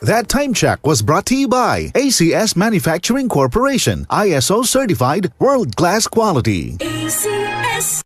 That time check was brought to you by ACS Manufacturing Corporation, ISO certified, world-class quality. ACS.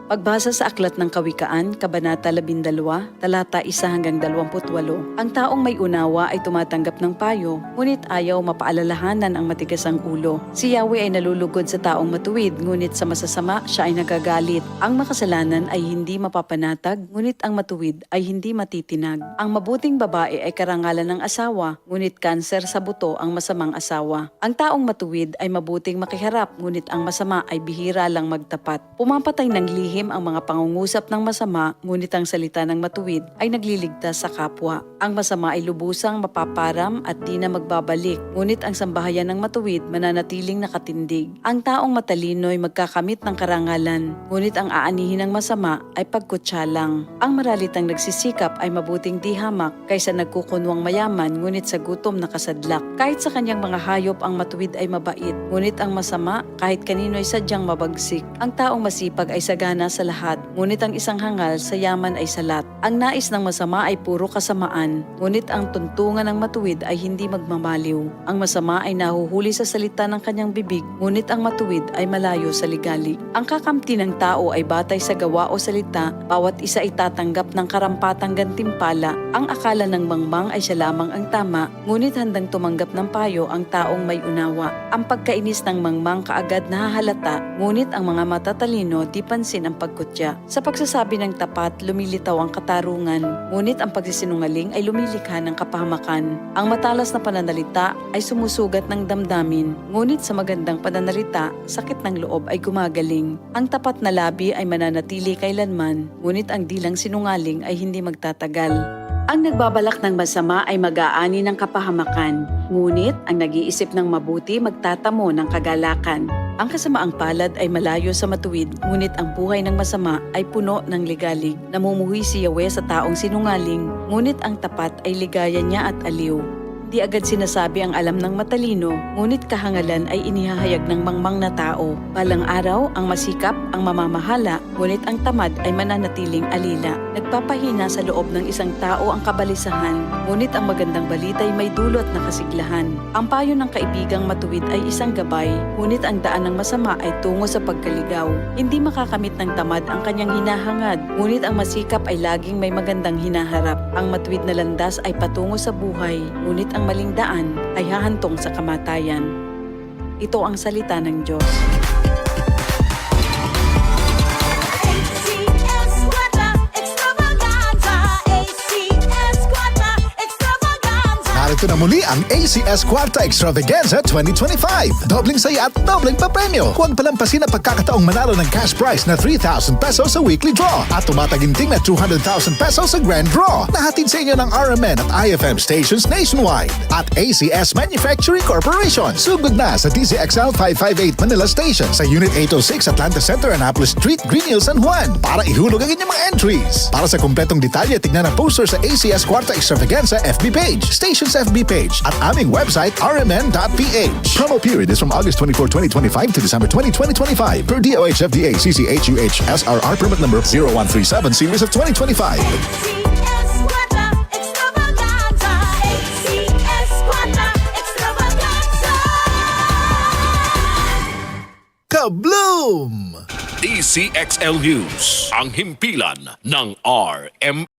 Pagbasa sa Aklat ng Kawikaan, Kabanata 12, talata 1 hanggang 28, ang taong may unawa ay tumatanggap ng payo, ngunit ayaw mapaalalahanan ang matigas ang ulo. Si Yahweh ay nalulugod sa taong matuwid, ngunit sa masasama siya ay nagagalit. Ang makasalanan ay hindi mapapanatag, ngunit ang matuwid ay hindi matitinag. Ang mabuting babae ay karangalan ng asawa, ngunit kanser sa buto ang masamang asawa. Ang taong matuwid ay mabuting makiharap, ngunit ang masama ay bihira lang magtapat. Pumapatay ng lihim ang mga pangungusap ng masama, ngunit ang salita ng matuwid ay nagliligtas sa kapwa. Ang masama ay lubusang mapaparam at di na magbabalik, ngunit ang sambahayan ng matuwid mananatiling nakatindig. Ang taong matalino ay magkakamit ng karangalan, ngunit ang aanihin ng masama ay pagkutsa lang. Ang maralitang nagsisikap ay mabuting di hamak kaysa nagkukunwang mayaman, ngunit sa gutom nakasadlak. Kahit sa kanyang mga hayop ang matuwid ay mabait, ngunit ang masama kahit kanino ay sadyang mabagsik. Ang taong masipag ay sagana sa lahat, ngunit ang isang hangal sa yaman ay salat. Ang nais ng masama ay puro kasamaan, ngunit ang tuntungan ng matuwid ay hindi magmamaliw. Ang masama ay nahuhuli sa salita ng kanyang bibig, ngunit ang matuwid ay malayo sa ligali. Ang kakamti ng tao ay batay sa gawa o salita, bawat isa ay tatanggap ng karampatang gantimpala. Ang akala ng mangmang ay siya lamang ang tama, ngunit handang tumanggap ng payo ang taong may unawa. Ang pagkainis ng mangmang kaagad nahahalata, ngunit ang mga matatalino di pansin ang pagkutya. Sa pagsasabi ng tapat, lumilitaw ang katarungan, ngunit ang pagsisinungaling ay lumilikha ng kapahamakan. Ang matalas na pananalita ay sumusugat ng damdamin, ngunit sa magandang pananalita, sakit ng loob ay gumagaling. Ang tapat na labi ay mananatili kailanman, ngunit ang dilang sinungaling ay hindi magtatagal. Ang nagbabalak ng masama ay mag-aani ng kapahamakan, ngunit ang nag-iisip ng mabuti magtatamo ng kagalakan. Ang kasamaang palad ay malayo sa matuwid, ngunit ang buhay ng masama ay puno ng ligalig. Namumuhi si Yahweh sa taong sinungaling, ngunit ang tapat ay ligaya niya at aliw. Di agad sinasabi ang alam ng matalino, ngunit kahangalan ay inihahayag ng mangmang na tao. Balang araw, ang masikap, ang mamamahala, ngunit ang tamad ay mananatiling alila. Nagpapahina sa loob ng isang tao ang kabalisahan, ngunit ang magandang balita ay may dulot na kasiglahan. Ang payo ng kaibigang matuwid ay isang gabay, ngunit ang daan ng masama ay tungo sa pagkaligaw. Hindi makakamit ng tamad ang kanyang hinahangad, ngunit ang masikap ay laging may magandang hinaharap. Ang matuwid na landas ay patungo sa buhay, ngunit ang maling daan ay hahantong sa kamatayan. Ito ang salita ng Diyos. Narito na muli ang ACS Kwarta Extravaganza 2025. Dobling saya at dobling papremyo. Huwag palampasin ang pagkakataong manalo ng cash prize na 3,000 pesos sa weekly draw at tumataginting na 200,000 pesos sa grand draw na hatid sa inyo ng RMN at IFM stations nationwide at ACS Manufacturing Corporation. Sugod na sa DZXL 558 Manila Station sa Unit 806 Atlanta Center, Annapolis Street, Green Hills, San Juan para ihulog ang inyong mga entries. Para sa kumpletong detalye, tignan ang poster sa ACS Kwarta Extravaganza FB page, stations FB page at aming website rmn.ph. Promo period is from August 24, 2025 to December 20, 2025 per DOH FDA CCHUH SRR permit number 0137 series of 2025. Kabloom! DCXL News, ang himpilan ng RM